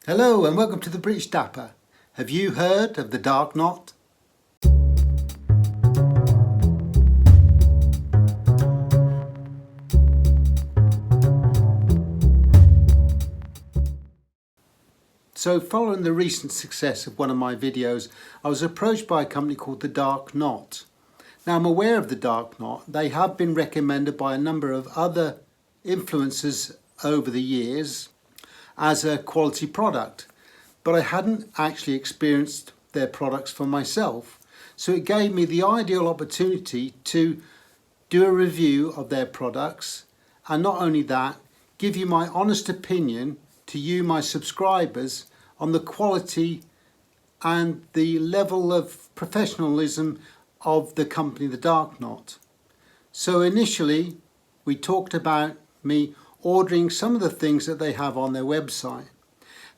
Hello and welcome to the British Dapper. Have you heard of the dark knot? So following the recent success of one of my videos, I was approached by a company called the Dark Knot. Now I'm aware of the Dark Knot. They have been recommended by a number of other influencers over the years as a quality product, but I hadn't actually experienced their products for myself. So it gave me the ideal opportunity to do a review of their products, and not only that, give you my honest opinion to you, my subscribers, on the quality and the level of professionalism of the company, the Dark Knot. So initially, we talked about me ordering some of the things that they have on their website.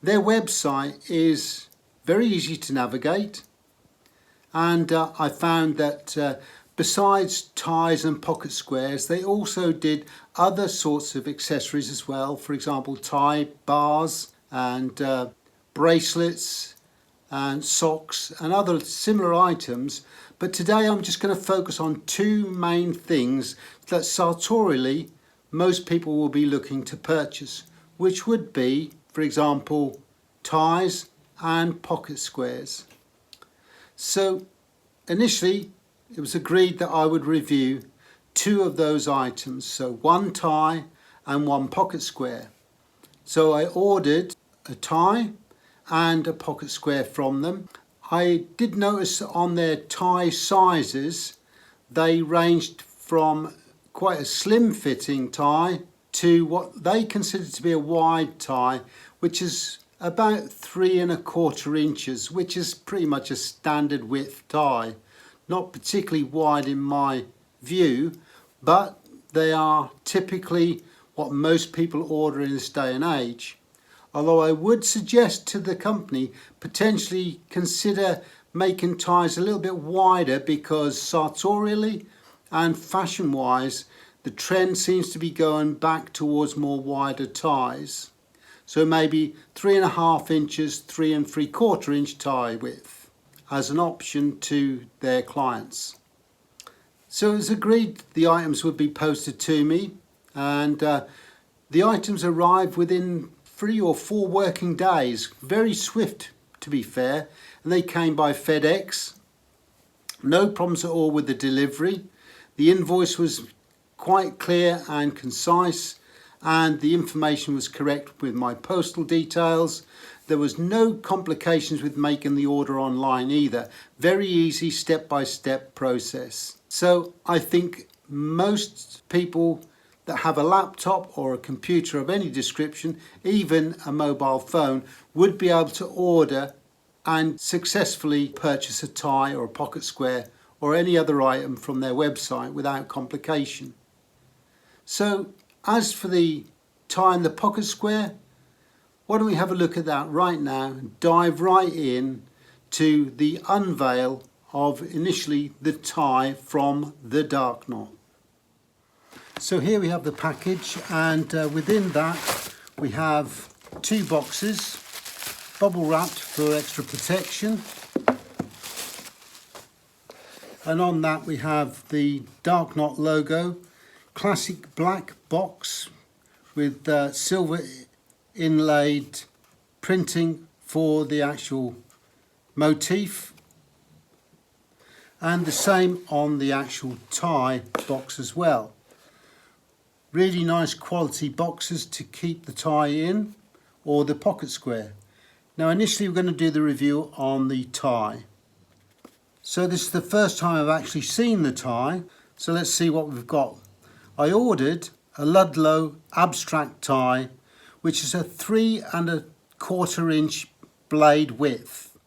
Their website is very easy to navigate, and I found that besides ties and pocket squares, they also did other sorts of accessories as well. For example, tie bars and bracelets and socks and other similar items. But today I'm just going to focus on two main things that sartorially most people will be looking to purchase, which would be, for example, ties and pocket squares. So initially it was agreed that I would review two of those items, so one tie and one pocket square. So I ordered a tie and a pocket square from them. I did notice on their tie sizes they ranged from quite a slim fitting tie to what they consider to be a wide tie, which is about 3¼ inches, which is pretty much a standard width tie. Not particularly wide in my view, but they are typically what most people order in this day and age. Although I would suggest to the company potentially consider making ties a little bit wider, because sartorially and fashion wise the trend seems to be going back towards more wider ties. So maybe 3½ inches, 3¾ inch tie width as an option to their clients. So it was agreed the items would be posted to me, and the items arrived within 3 or 4 working days. Very swift, to be fair, and they came by FedEx. No problems at all with the delivery. The invoice was quite clear and concise, and the information was correct with my postal details. There was no complications with making the order online either. Very easy step-by-step process. So I think most people that have a laptop or a computer of any description, even a mobile phone, would be able to order and successfully purchase a tie or a pocket square or any other item from their website without complication. So as for the tie and the pocket square, why don't we have a look at that right now and dive right in to the unveil of initially the tie from the Dark Knot. So here we have the package, and within that we have 2 boxes, bubble wrapped for extra protection, and on that we have the Dark Knot logo, classic black box with silver inlaid printing for the actual motif, and the same on the actual tie box as well. Really nice quality boxes to keep the tie in, or the pocket square. Now initially we're going to do the review on the tie. So this is the first time I've actually seen the tie, so let's see what we've got. I ordered a Ludlow abstract tie, which is a 3¼ inch blade width.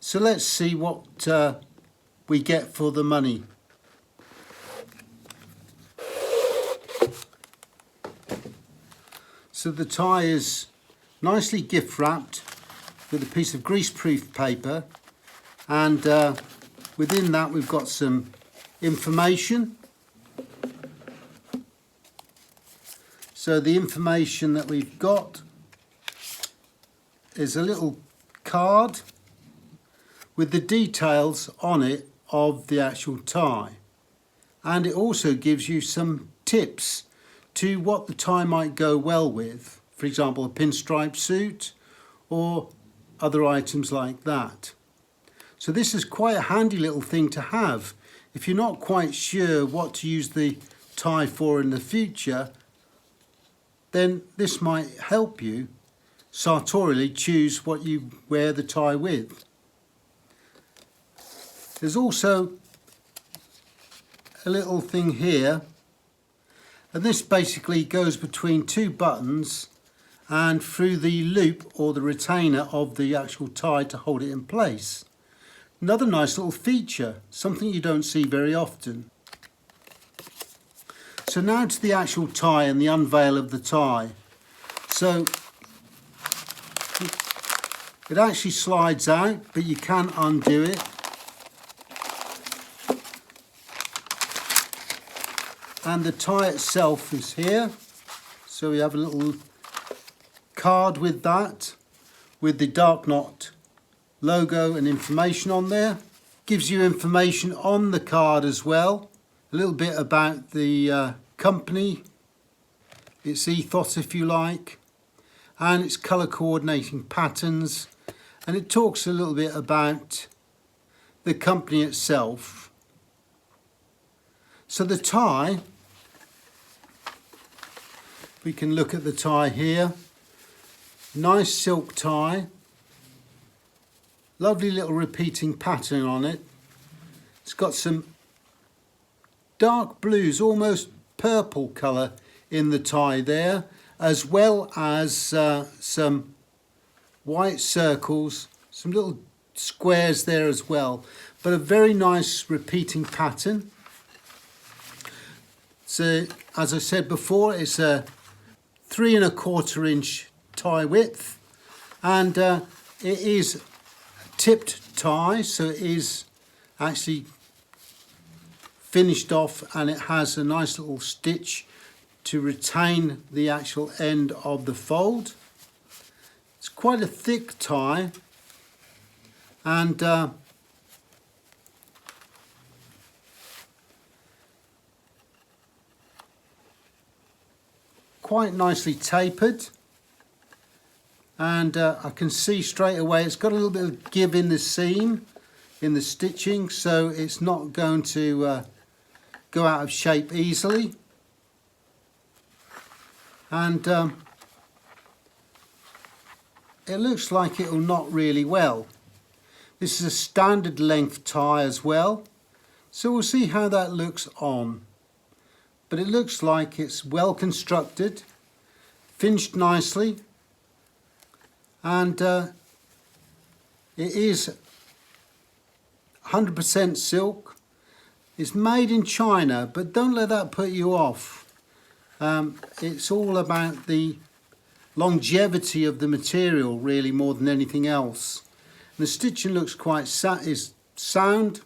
So let's see what we get for the money. So the tie is nicely gift wrapped with a piece of greaseproof paper, and within that we've got some information. So the information that we've got is a little card with the details on it of the actual tie, and it also gives you some tips to what the tie might go well with, for example a pinstripe suit or other items like that. So this is quite a handy little thing to have if you're not quite sure what to use the tie for in the future. Then this might help you sartorially choose what you wear the tie with. There's also a little thing here, and this basically goes between two buttons and through the loop or the retainer of the actual tie to hold it in place. Another nice little feature, something you don't see very often. So now to the actual tie and the unveil of the tie. So it actually slides out, but you can undo it. And the tie itself is here. So we have a little card with that, with the Dark Knot logo and information on there. Gives you information on the card as well. A little bit about the company, its ethos if you like, and its colour coordinating patterns, and it talks a little bit about the company itself. So the tie, we can look at the tie here. Nice silk tie, lovely little repeating pattern on it. It's got some dark blues, almost purple colour in the tie there, as well as some white circles, some little squares there as well, but a very nice repeating pattern. So as I said before, it's a 3 1/4 inch tie width, and it is a tipped tie, so it is actually finished off, and it has a nice little stitch to retain the actual end of the fold. It's quite a thick tie, and quite nicely tapered, and I can see straight away it's got a little bit of give in the seam, in the stitching, so it's not going to go out of shape easily. And it looks like it will knot really well. This is a standard length tie as well, so we'll see how that looks on. But it looks like it's well constructed, finished nicely, and it is 100% silk. It's made in China, but don't let that put you off. It's all about the longevity of the material, really, more than anything else. And the stitching looks quite sound,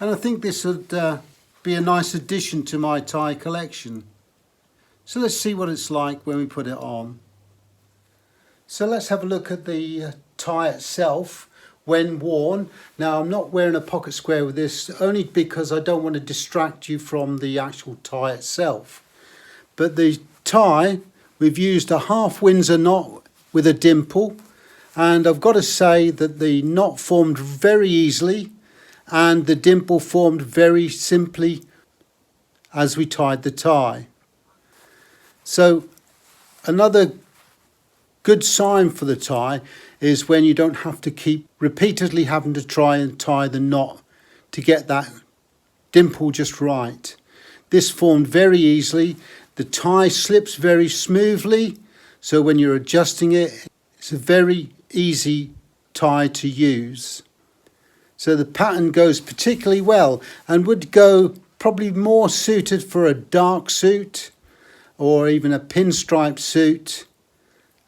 and I think this would be a nice addition to my tie collection. So let's see what it's like when we put it on. So let's have a look at the tie itself when worn. Now, I'm not wearing a pocket square with this, only because I don't want to distract you from the actual tie itself. But the tie, we've used a half Windsor knot with a dimple, and I've got to say that the knot formed very easily and the dimple formed very simply as we tied the tie. So another good sign for the tie is when you don't have to keep repeatedly having to try and tie the knot to get that dimple just right. This formed very easily. The tie slips very smoothly, so when you're adjusting it, it's a very easy tie to use. So the pattern goes particularly well and would go probably more suited for a dark suit or even a pinstripe suit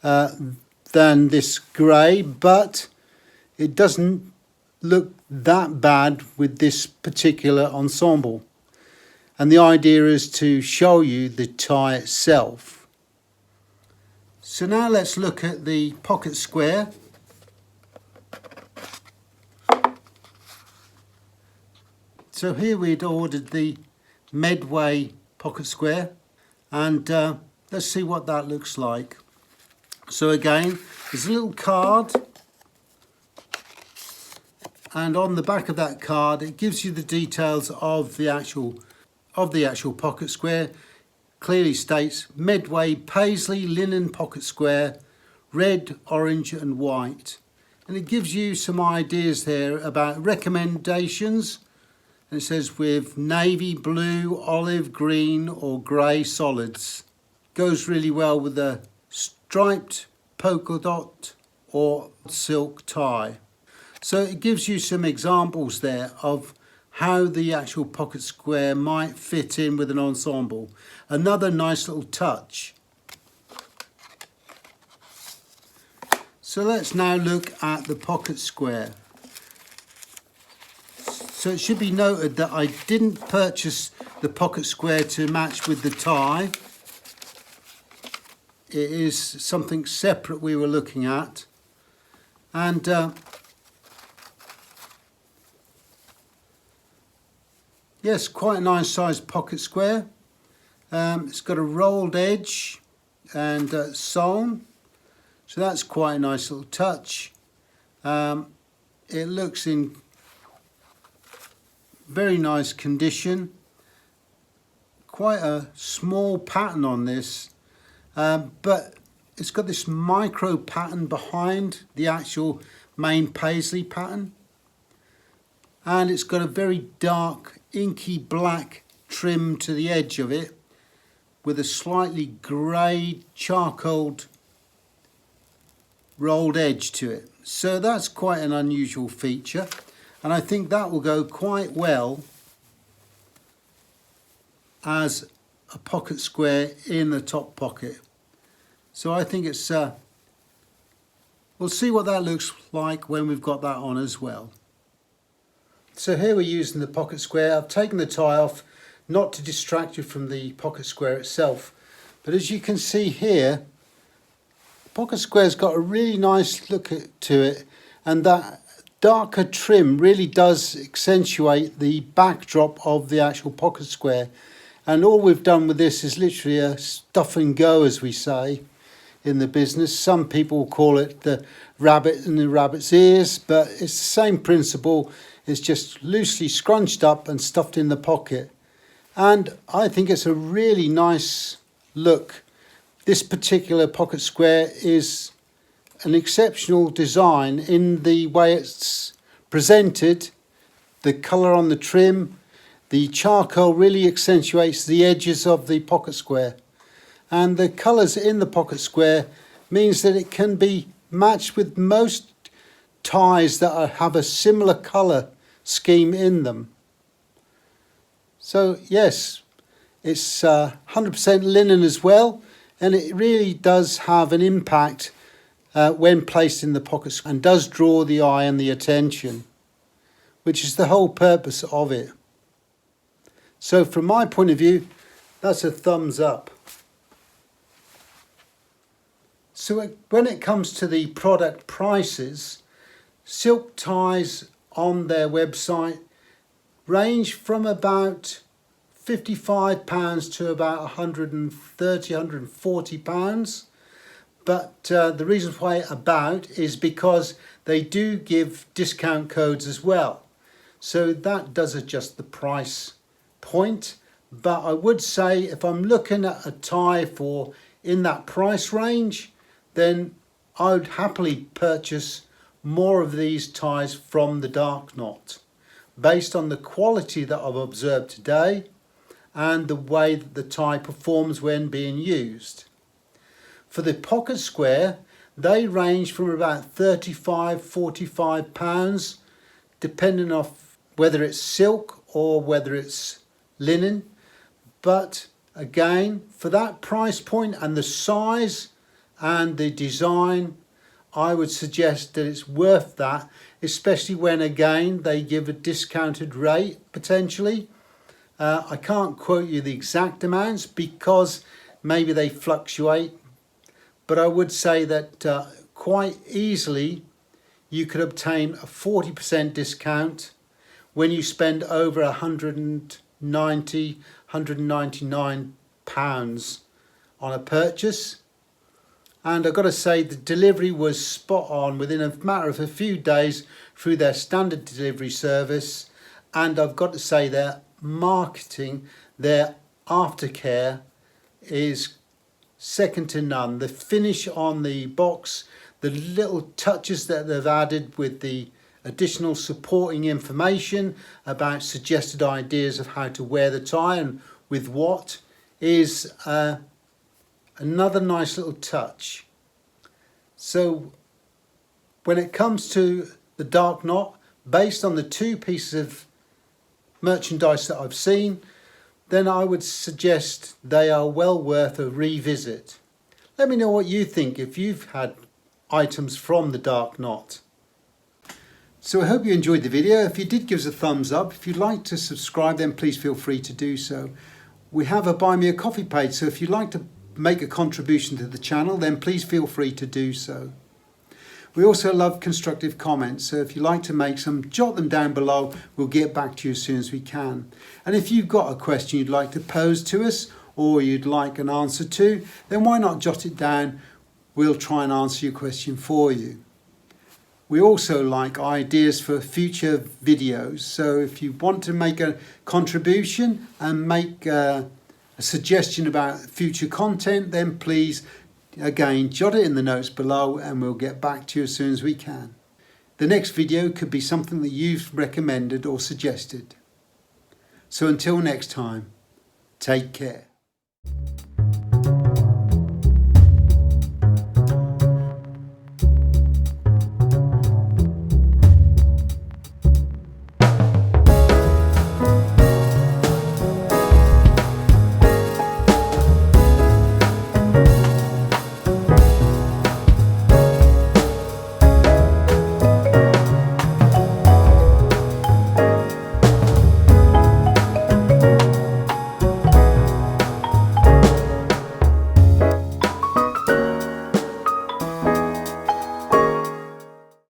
than this grey, but it doesn't look that bad with this particular ensemble. And the idea is to show you the tie itself. So now let's look at the pocket square. So here we'd ordered the Medway pocket square, and let's see what that looks like. So again, there's a little card, and on the back of that card it gives you the details of the actual pocket square. Clearly states Medway Paisley linen pocket square, red, orange and white, and it gives you some ideas there about recommendations. And it says with navy, blue, olive, green or grey solids. Goes really well with a striped polka dot or silk tie. So it gives you some examples there of how the actual pocket square might fit in with an ensemble. Another nice little touch. So let's now look at the pocket square. So it should be noted that I didn't purchase the pocket square to match with the tie. It is something separate we were looking at. And yes, quite a nice sized pocket square. It's got a rolled edge and sewn. So that's quite a nice little touch. It looks in very nice condition. Quite a small pattern on this, but it's got this micro pattern behind the actual main paisley pattern, and it's got a very dark inky black trim to the edge of it with a slightly grey charcoaled rolled edge to it. So that's quite an unusual feature. And I think that will go quite well as a pocket square in the top pocket. So I think it's, we'll see what that looks like when we've got that on as well. So here we're using the pocket square. I've taken the tie off, not to distract you from the pocket square itself. But as you can see here, the pocket square's got a really nice look to it, and that darker trim really does accentuate the backdrop of the actual pocket square. And all we've done with this is literally a stuff and go, as we say in the business. Some people call it the rabbit in the rabbit's ears, but it's the same principle. It's just loosely scrunched up and stuffed in the pocket. And I think it's a really nice look. This particular pocket square is an exceptional design in the way it's presented. The colour on the trim, the charcoal really accentuates the edges of the pocket square, and the colours in the pocket square means that it can be matched with most ties that have a similar colour scheme in them. So yes, it's 100% linen as well, and it really does have an impact when placed in the pocket and does draw the eye and the attention, which is the whole purpose of it. So from my point of view, that's a thumbs up. So when it comes to the product prices, silk ties on their website range from about £55 to about £130, £140. But the reason why about is because they do give discount codes as well. So that does adjust the price point. But I would say if I'm looking at a tie for in that price range, then I would happily purchase more of these ties from the Dark Knot, based on the quality that I've observed today and the way that the tie performs when being used. For the pocket square, they range from about £35, £45, depending on whether it's silk or whether it's linen. But again, for that price point and the size and the design, I would suggest that it's worth that, especially when again they give a discounted rate potentially. I can't quote you the exact amounts because maybe they fluctuate, but I would say that quite easily you could obtain a 40% discount when you spend over £199 on a purchase. And I've got to say the delivery was spot on within a matter of a few days through their standard delivery service. And I've got to say their marketing, their aftercare is second to none. The finish on the box, the little touches that they've added with the additional supporting information about suggested ideas of how to wear the tie and with what is another nice little touch. So when it comes to the dark knot, based on the two pieces of merchandise that I've seen, then I would suggest they are well worth a revisit. Let me know what you think if you've had items from the dark knot. So I hope you enjoyed the video. If you did, give us a thumbs up. If you'd like to subscribe, then please feel free to do so. We have a Buy Me a Coffee page, so if you'd like to make a contribution to the channel, then please feel free to do so. We also love constructive comments, so if you'd like to make some, jot them down below. We'll get back to you as soon as we can. And if you've got a question you'd like to pose to us or you'd like an answer to, then why not jot it down? We'll try and answer your question for you. We also like ideas for future videos, so if you want to make a contribution and make a suggestion about future content, then please again jot it in the notes below and we'll get back to you as soon as we can. The next video could be something that you've recommended or suggested. So until next time, take care.